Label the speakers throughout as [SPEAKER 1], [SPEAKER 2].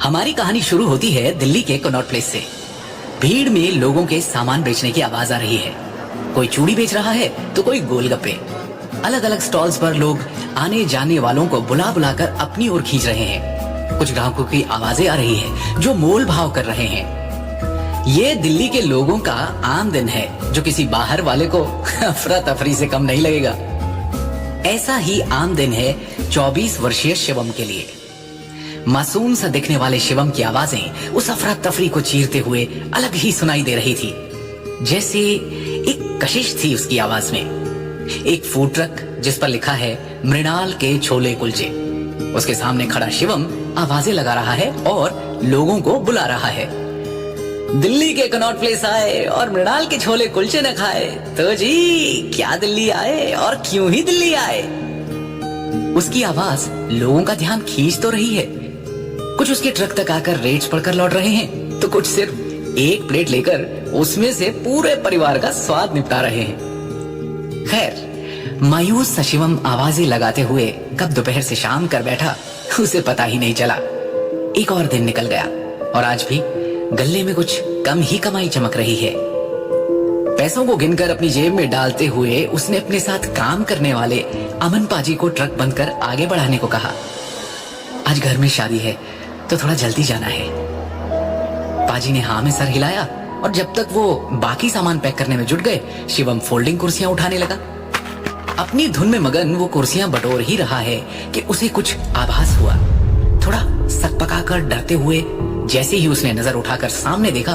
[SPEAKER 1] हमारी कहानी शुरू होती है दिल्ली के कनॉट प्लेस से। भीड़ में लोगों के सामान बेचने की आवाज आ रही है। कोई चूड़ी बेच रहा है तो कोई गोलगप्पे। अलग अलग स्टॉल्स पर लोग आने जाने वालों को बुला बुलाकर अपनी ओर खींच रहे हैं। कुछ ग्राहकों की आवाजें आ रही है जो मोल भाव कर रहे हैं। ये दिल्ली के लोगों का आम दिन है जो किसी बाहर वाले को अफरा तफरी से कम नहीं लगेगा। ऐसा ही आम दिन है 24 वर्षीय शिवम के लिए। मासूम सा दिखने वाले शिवम की आवाजें उस अफरा तफरी को चीरते हुए अलग ही सुनाई दे रही थी। जैसे एक कशिश थी उसकी आवाज में। एक फूड ट्रक जिस पर लिखा है मृणाल के छोले कुलचे, उसके सामने खड़ा शिवम आवाजें लगा रहा है और लोगों को बुला रहा है। दिल्ली के कनॉट प्लेस आए और मृणाल के छोले कुलचे न खाए तो जी क्या दिल्ली आए और क्यों ही दिल्ली आए। उसकी आवाज लोगों का ध्यान खींच तो रही है। कुछ उसके ट्रक तक आकर रेट्स पढ़कर लौट रहे हैं तो कुछ सिर्फ एक प्लेट लेकर उसमें से पूरे परिवार का स्वाद निपटा रहे हैं। खैर, मायूस सा शिवम आवाजें लगाते हुए कब दोपहर से शाम कर बैठा उसे पता ही नहीं चला। एक और दिन निकल गया और आज भी गले में कुछ कम ही कमाई चमक रही है। पैसों को गिनकर अपनी जेब में डालते हुए उसने अपने साथ काम करने वाले अमन पाजी को ट्रक बंद कर आगे बढ़ाने को कहा। आज घर में शादी है तो थोड़ा जल्दी जाना है। पाजी ने हाँ में सर हिलाया और जब तक वो बाकी सामान पैक करने में जुट गए, शिवम फोल्डिंग कुर्सियां उठाने लगा। अपनी धुन में मगन वो कुर्सियां बटोर ही रहा है कि उसे कुछ आभास हुआ। थोड़ा सकपकाकर डरते हुए जैसे ही उसने नजर उठाकर सामने देखा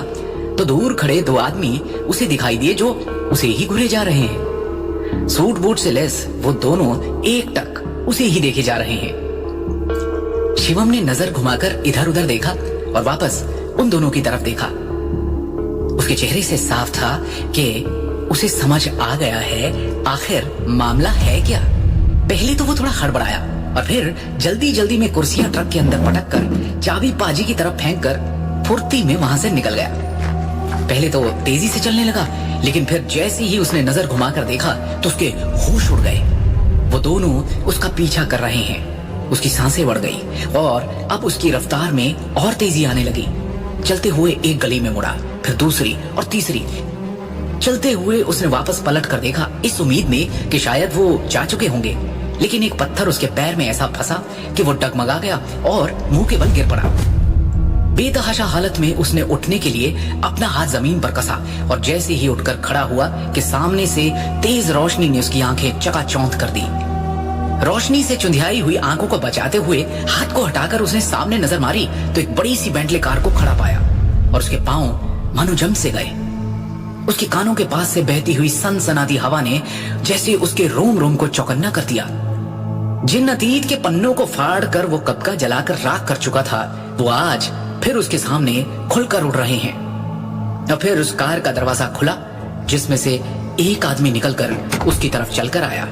[SPEAKER 1] तो दूर खड़े दो आदमी उसे दिखाई दिए जो उसे ही घूरे जा रहे हैं। सूट बूट से लेस वो दोनों एक टक उसे ही देखे जा रहे हैं। शिवम ने नजर घुमाकर इधर उधर देखा और वापस उन दोनों की तरफ देखा। उसके चेहरे से साफ था कि उसे समझ आ गया है आखिर मामला है क्या। पहले तो वो थोड़ा हड़बड़ाया और फिर जल्दी जल्दी में कुर्सियां ट्रक के अंदर पटक कर चाबी पाजी की तरफ फेंक कर फुर्ती में वहां से निकल गया। पहले तो तेजी से चलने लगा, लेकिन फिर जैसे ही उसने नजर घुमाकर देखा तो उसके होश उड़ गए। वो दोनों उसका पीछा कर रहे हैं। उसकी सांसें बढ़ गई और अब उसकी रफ्तार में और तेजी आने लगी। चलते हुए एक गली में मुड़ा, फिर दूसरी और तीसरी। चलते हुए उसने वापस पलट कर देखा इस उम्मीद में कि शायद वो जा चुके होंगे, लेकिन एक पत्थर उसके पैर में ऐसा फंसा कि वो डगमगा गया और मुंह के बल गिर पड़ा। बेतहाशा हालत में उसने उठने के लिए अपना हाथ जमीन पर कसा और जैसे ही उठकर खड़ा हुआ कि सामने से तेज रोशनी ने उसकी आंखें चकाचौंध कर दी। रोशनी से चुंधियाई हुई आंखों को बचाते हुए हाथ को हटाकर उसने सामने नजर मारी तो एक बड़ी सी बेंटले कार को खड़ा पाया और उसके पांव मानो जम से गए। उसके कानों के पास से बहती हुई सनसनाती हवा ने जैसे उसके रोम रोम को चौकन्ना कर दिया। जिन अतीत के पन्नों को फाड़ कर वो कब का जलाकर राख कर चुका था, वो आज फिर उसके सामने खुलकर उड़ रहे हैं। और फिर उस कार का दरवाजा खुला जिसमें से एक आदमी निकलकर उसकी तरफ चलकर आया।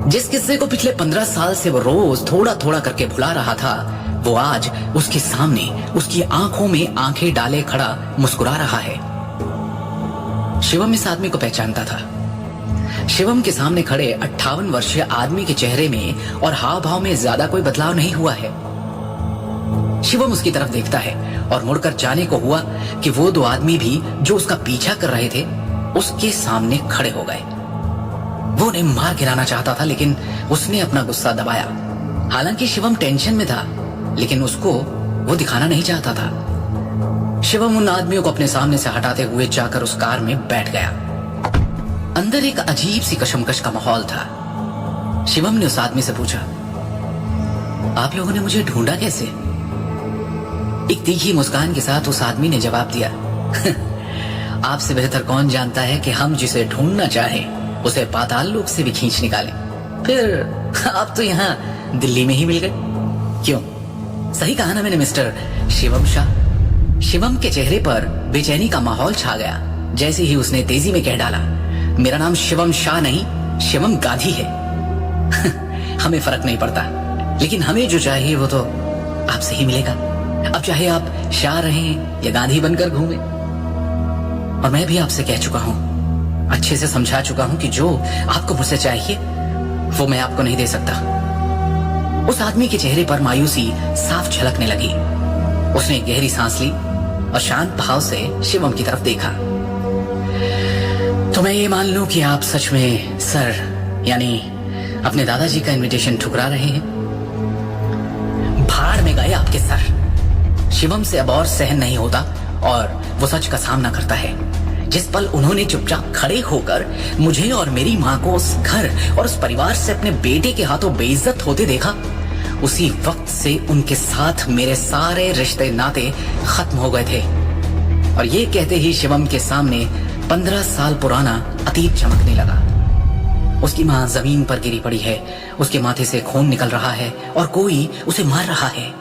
[SPEAKER 1] जिस किस्से को पिछले 15 साल से वो रोज थोड़ा थोड़ा करके भुला रहा था, वो आज उसके सामने उसकी आंखों में आंखें डाले खड़ा मुस्कुरा रहा है। शिवम इस आदमी को पहचानता था। शिवम के सामने खड़े 58 वर्षीय आदमी के चेहरे में और हाव भाव में ज्यादा कोई बदलाव नहीं हुआ है। शिवम उसकी तरफ देखता है और मुड़कर जाने को हुआ कि वो दो आदमी भी जो उसका पीछा कर रहे थे उसके सामने खड़े हो गए। वो उन्हें मार गिराना चाहता था, लेकिन उसने अपना गुस्सा दबाया। हालांकि शिवम टेंशन में था, लेकिन उसको वो दिखाना नहीं चाहता था। शिवम उन आदमियों को अपने सामने से हटाते हुए जाकर उस कार में बैठ गया। अंदर एक अजीब सी कशमकश का माहौल था। शिवम ने उस आदमी से पूछा, आप लोगों ने मुझे ढूंढा कैसे? एक तीखी मुस्कान के साथ उस आदमी ने जवाब दिया, आपसे बेहतर कौन जानता है कि हम जिसे ढूंढना चाहें उसे पाताल लोक से भी खींच निकालें। फिर आप तो यहाँ दिल्ली में ही मिल गए। क्यों? सही कहा ना मैंने मिस्टर शिवम शाह। शिवम के चेहरे पर बेचैनी का माहौल छा गया जैसे ही उसने तेजी में कह डाला, मेरा नाम शिवम शाह नहीं, शिवम गांधी है। हमें फर्क नहीं पड़ता, लेकिन हमें जो चाहिए वो तो आपसे ही मिलेगा। अब चाहे आप शाह रहें या गांधी बनकर घूमें। और मैं भी आपसे कह चुका हूं, अच्छे से समझा चुका हूं कि जो आपको मुझसे चाहिए वो मैं आपको नहीं दे सकता। उस आदमी के चेहरे पर मायूसी साफ झलकने लगी। उसने गहरी सांस ली और शांत भाव से शिवम की तरफ देखा। तो मैं ये मान लूं कि आप सच में सर यानी अपने दादाजी का इनविटेशन ठुकरा रहे हैं? भाड़ में गए आपके सर। शिवम से अब और सहन नहीं होता और वो सच का सामना करता है। जिस पल उन्होंने चुपचाप खड़े होकर मुझे और मेरी माँ को उस घर और उस परिवार से अपने बेटे के हाथों बेइज्जत होते देखा, उसी वक्त से उनके साथ मेरे सारे रिश्ते नाते खत्म हो गए थे। और ये कहते ही शिवम के सामने 15 साल पुराना अतीत चमकने लगा। उसकी माँ जमीन पर गिरी पड़ी है, उसके माथे से खून निकल रहा है और कोई उसे मार रहा है।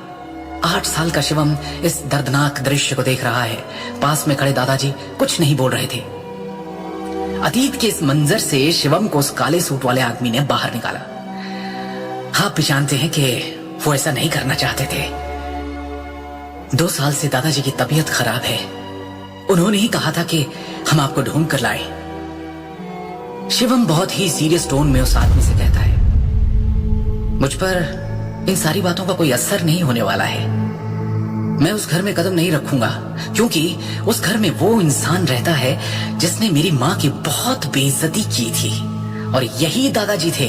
[SPEAKER 1] 8 साल का शिवम इस दर्दनाक दृश्य को देख रहा है। पास में खड़े दादाजी कुछ नहीं बोल रहे थे। अतीत के इस मंजर से शिवम को उस काले सूट वाले आदमी ने बाहर निकाला। आप भी जानते हैं कि वो ऐसा नहीं करना चाहते थे। 2 साल से दादाजी की तबीयत खराब है। उन्होंने ही कहा था कि हम आपको ढूंढ कर लाए। शिवम बहुत ही सीरियस टोन में उस आदमी से कहता है, मुझ पर इन सारी बातों का कोई असर नहीं होने वाला है। मैं उस घर में कदम नहीं रखूंगा क्योंकि उस घर में वो इंसान रहता है जिसने मेरी माँ की बहुत बेइज्जती की थी। और यही दादाजी थे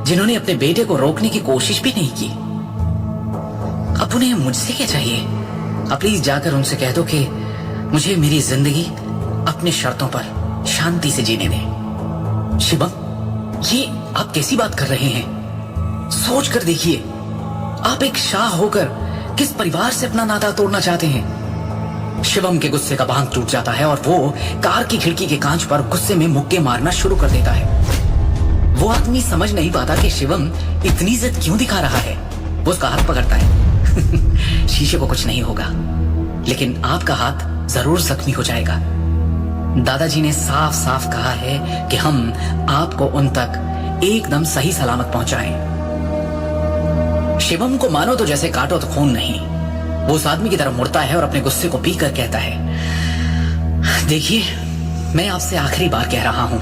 [SPEAKER 1] जिन्होंने अपने बेटे को रोकने की कोशिश भी नहीं की। अब उन्हें मुझसे क्या चाहिए? अब प्लीज जाकर उनसे कह दो कि मुझे मेरी जिंदगी अपने शर्तों पर शांति से जीने दें। शिवम, ये आप कैसी बात कर रहे हैं? सोच कर देखिए, आप एक शाह होकर किस परिवार से अपना नाता तोड़ना चाहते हैं? शिवम के गुस्से का बांध टूट जाता है और वो कार की खिड़की के कांच पर गुस्से में मुक्के मारना शुरू कर देता है। वो आदमी समझ नहीं पाता कि शिवम इतनी जिद क्यों दिखा रहा है। वो उसका हाथ पकड़ता है। शीशे को कुछ नहीं होगा, लेकिन आपका हाथ जरूर जख्मी हो जाएगा। दादाजी ने साफ साफ कहा है कि हम आपको उन तक एकदम सही सलामत पहुंचाएं। शिवम को मानो तो जैसे काटो तो खून नहीं। वो उस आदमी की तरफ मुड़ता है और अपने गुस्से को पीकर कहता है, देखिए, मैं आपसे आखिरी बार कह रहा हूं,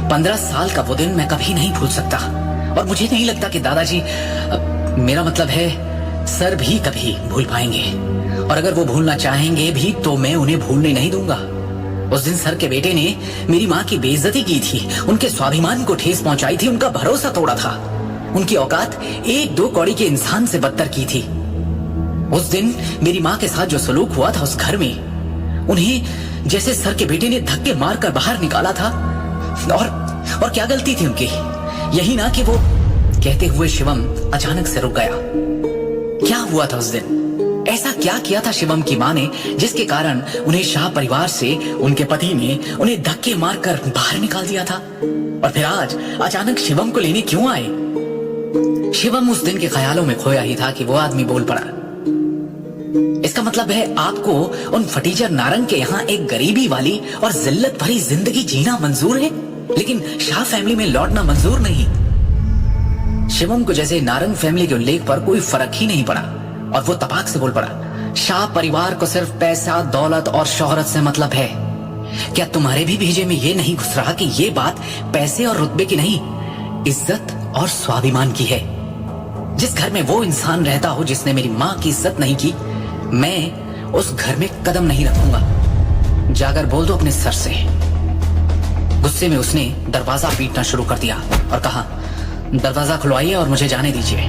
[SPEAKER 1] 15 साल का वो दिन मैं कभी नहीं भूल सकता। और मुझे नहीं लगता कि दादाजी, मेरा मतलब है सर, भी कभी भूल पाएंगे। और अगर वो भूलना चाहेंगे भी तो मैं उन्हें भूलने नहीं दूंगा। उस दिन सर के बेटे ने मेरी माँ की बेइज्जती की थी, उनके स्वाभिमान को ठेस पहुंचाई थी, उनका भरोसा तोड़ा था। उनकी औकात 1-2 कौड़ी के इंसान से बदतर की थी। उस दिन मेरी माँ के साथ जो सलूक हुआ था उस घर में, उन्हें जैसे सर के बेटे ने धक्के मारकर बाहर निकाला था। और क्या गलती थी उनकी? यही ना कि वो कहते हुए शिवम अचानक से रुक गया। क्या हुआ था उस दिन? ऐसा क्या किया था शिवम की माँ ने जिसके कारण उन्हें शाह परिवार से उनके पति ने उन्हें धक्के मारकर बाहर निकाल दिया था? और फिर आज अचानक शिवम को लेने क्यों आए? शिवम उस दिन के ख्यालों में खोया ही था कि वो आदमी बोल पड़ा, इसका मतलब है आपको उन फटीचर नारंग के यहाँ एक गरीबी वाली और जिल्लत भरी जिंदगी जीना मंजूर है, लेकिन शाह फैमिली में लौटना मंजूर नहीं। शिवम को जैसे नारंग फैमिली के उल्लेख पर कोई फर्क ही नहीं पड़ा और वो तपाक से बोल पड़ा, शाह परिवार को सिर्फ पैसा, दौलत और शोहरत से मतलब है। क्या तुम्हारे भी भेजे में ये नहीं घुस रहा कि ये बात पैसे और रुतबे की नहीं, इज्जत और स्वाभिमान की है? जिस घर में वो इंसान रहता हो जिसने मेरी माँ की इज्जत नहीं की, मैं उस घर में कदम नहीं रखूंगा। जाकर बोल दो अपने सर से। गुस्से में उसने दरवाजा पीटना शुरू कर दिया और कहा, दरवाजा खुलवाइए और मुझे जाने दीजिए।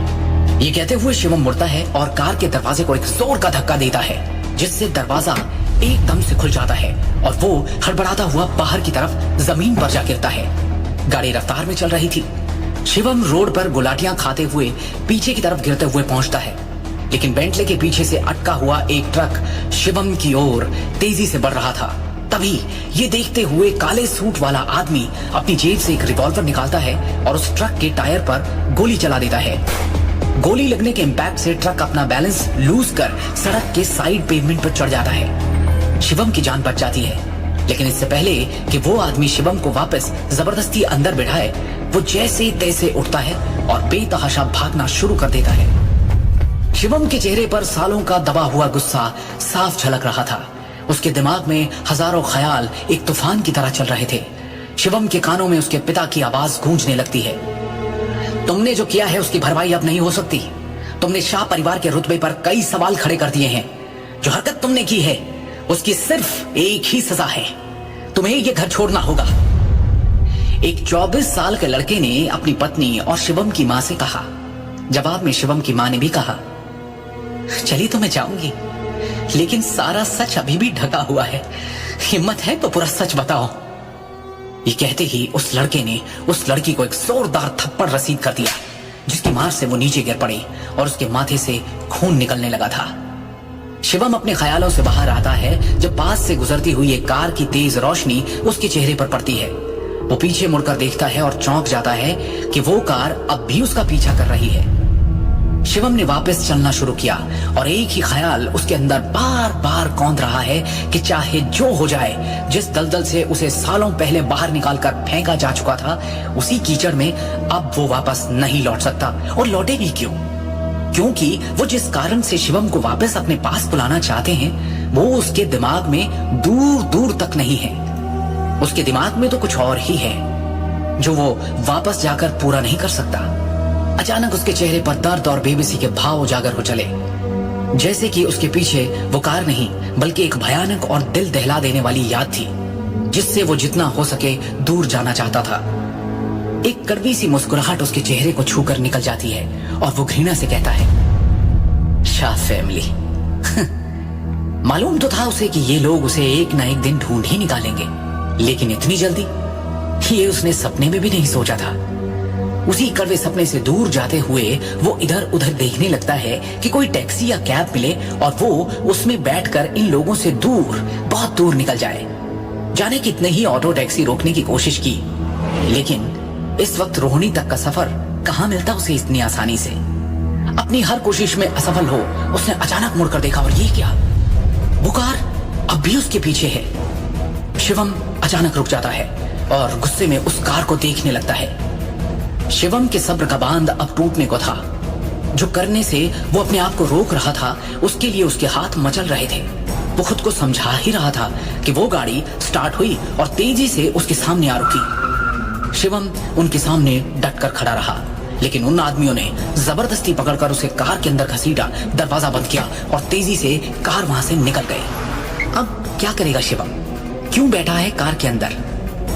[SPEAKER 1] ये कहते हुए शिवम मुड़ता है और कार के दरवाजे को एक जोर का धक्का देता है, जिससे दरवाजा एकदम से खुल जाता है और वो हड़बड़ाता हुआ बाहर की तरफ जमीन पर जा गिरता है। गाड़ी रफ्तार में चल रही थी। शिवम रोड पर गुलाटियां खाते हुए पीछे की तरफ गिरते हुए पहुंचता है, लेकिन बेंटले के पीछे से अटका हुआ एक ट्रक शिवम की ओर तेजी से बढ़ रहा था। तभी ये देखते हुए काले सूट वाला आदमी अपनी जेब से एक रिवॉल्वर निकालता है और उस ट्रक के टायर पर गोली चला देता है। गोली लगने के इम्पैक्ट से ट्रक अपना बैलेंस लूज कर सड़क के साइड पेवमेंट पर चढ़ जाता है। शिवम की जान बच जाती है, लेकिन इससे पहले कि वो आदमी शिवम को वापस जबरदस्ती अंदर बिठाए, वो जैसे तैसे उठता है और बेतहाशा भागना शुरू कर देता है। शिवम के चेहरे पर सालों का दबा हुआ गुस्सा साफ झलक रहा था। उसके दिमाग में हजारों ख्याल एक तूफान की तरह चल रहे थे। शिवम के कानों में उसके पिता की आवाज गूंजने लगती है, तुमने जो किया है उसकी भरपाई अब नहीं हो सकती। तुमने शाह परिवार के रुतबे पर कई सवाल खड़े कर दिए हैं। जो हरकत तुमने की है उसकी सिर्फ एक ही सजा है, तुम्हें ये घर छोड़ना होगा। एक 24 साल के लड़के ने अपनी पत्नी और शिवम की मां से कहा। जवाब में शिवम की मां ने भी कहा, चलिए तो मैं जाऊंगी, लेकिन सारा सच अभी भी ढका हुआ है। हिम्मत है तो पूरा सच बताओ। ये कहते ही उस लड़के ने उस लड़की को एक जोरदार थप्पड़ रसीद कर दिया, जिसकी मार से वो नीचे गिर पड़ी और उसके माथे से खून निकलने लगा था। शिवम अपने ख्यालों से बाहर आता है जब पास से गुजरती हुई एक कार की तेज रोशनी उसके चेहरे पर पड़ती है। वो पीछे मुड़कर देखता है और चौंक जाता है कि वो कार अब भी उसका पीछा कर रही है। शिवम ने वापस चलना शुरू किया और एक ही ख्याल उसके अंदर बार बार कौंध रहा है कि चाहे जो हो जाए, जिस दलदल से उसे सालों पहले बाहर निकालकर फेंका जा चुका था, उसी कीचड़ में अब वो वापस नहीं लौट सकता। और लौटे भी क्यों? क्योंकि वो जिस कारण से शिवम को वापस अपने पास बुलाना चाहते हैं वो उसके दिमाग में दूर दूर तक नहीं है। उसके दिमाग में तो कुछ और ही है जो वो वापस जाकर पूरा नहीं कर सकता। अचानक उसके चेहरे पर दर्द और बेबसी के भाव उजागर हो चले, जैसे कि उसके पीछे वो कार नहीं बल्कि एक भयानक और दिल दहला देने वाली याद थी, जिससे वो जितना हो सके दूर जाना चाहता था। एक कड़वी सी मुस्कुराहट उसके चेहरे को छूकर निकल जाती है और वो घृणा से कहता है, शाह फैमिली। मालूम तो था उसे कि ये लोग उसे एक ना एक दिन ढूंढ ही निकालेंगे, लेकिन इतनी जल्दी ये उसने सपने में भी नहीं सोचा था। उसी कड़वे सपने से दूर जाते हुए वो इधर उधर देखने लगता है कि कोई टैक्सी या कैब मिले और वो उसमें बैठकर इन लोगों से दूर, बहुत दूर निकल जाए। जाने कितने ही ऑटो टैक्सी रोकने की कोशिश की, लेकिन इस वक्त रोहिणी तक का सफर कहां मिलता उसे इतनी आसानी से। अपनी हर कोशिश में असफल हो उसने अचानक मुड़कर देखा और ये क्या, वो कार अब भी उसके पीछे है। शिवम अचानक रुक जाता है और गुस्से में उस कार को देखने लगता है। शिवम के सब्र का बांध अब टूटने को था। जो करने से वो अपने आप को रोक रहा था उसके लिए उसके हाथ मचल रहे थे। वो खुद को समझा ही रहा था कि वो गाड़ी स्टार्ट हुई और तेजी से उसके सामने आ रुकी। शिवम उनके सामने डटकर खड़ा रहा, लेकिन उन आदमियों ने जबरदस्ती पकड़कर उसे कार के अंदर घसीटा, दरवाजा बंद किया और तेजी से कार वहां से निकल गई। अब क्या करेगा शिवम? क्यों बैठा है कार के अंदर?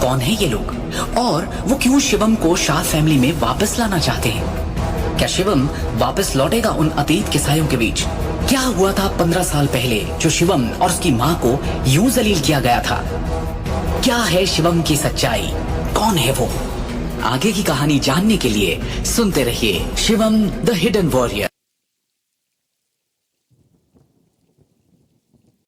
[SPEAKER 1] कौन है ये लोग और वो क्यों शिवम को शाह फैमिली में वापस लाना चाहते हैं? क्या शिवम वापस लौटेगा उन अतीत के सायों के बीच? क्या हुआ था 15 साल पहले जो शिवम और उसकी मां को यूं जलील किया गया था? क्या है शिवम की सच्चाई? कौन है वो? आगे की कहानी जानने के लिए सुनते रहिए शिवम द हिडन वॉरियर।